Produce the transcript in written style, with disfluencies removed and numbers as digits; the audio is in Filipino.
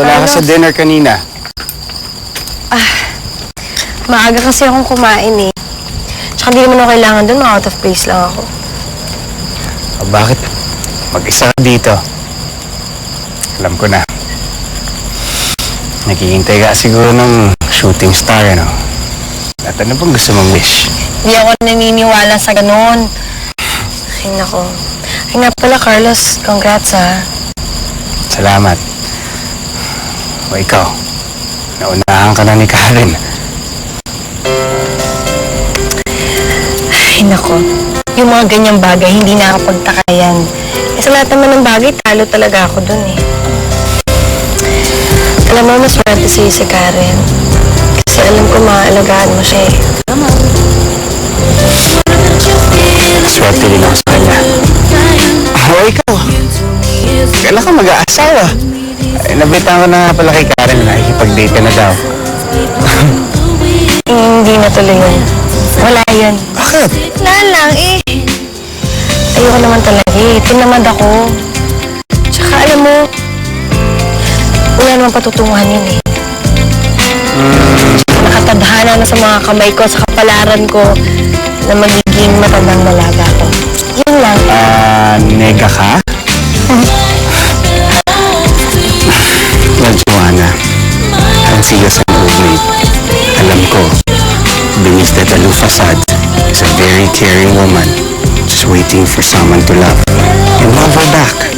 wala ka sa dinner kanina? Maaga kasi akong kumain eh. Tsaka di naman ako kailangan dun, out of place lang ako. O bakit? Mag-isa ka dito. Alam ko na. Naghihintay ka siguro ng shooting star, ano? At ano bang gusto mong wish? Hindi ako naniniwala sa ganun. Ay, nako. Ay nga pala, Carlos, congrats ha. Salamat. O ikaw, naunahan ka na ni Karen. Ay, nako. Yung mga ganyang bagay, hindi nakapagtakayan. Eh, sa lahat naman ng bagay, talo talaga ako dun eh. Alam mo, maswerte sa'yo si Karen. Kasi alam ko maaalagaan mo siya eh. Swerte din ako sa kanya. O ikaw, kailan ka mag-aasawa? Ay, nabitan ko na nga pala kay Karen na nakikipag-date ka na daw. Hindi na tuloy yun. Wala yun. Bakit? Wala lang eh. Ayoko naman talaga eh. Tinamad ako. Tsaka alam mo, wala naman patutunguhan yun eh. Nakatadhana na sa mga kamay ko, sa kapalaran ko, na magiging matandang dalaga ko. Yun lang. Nega ka? Well, Joanna, ang see you sa roommate. Alam ko, beneath that aloof facade is a very caring woman just waiting for someone to love and love her back.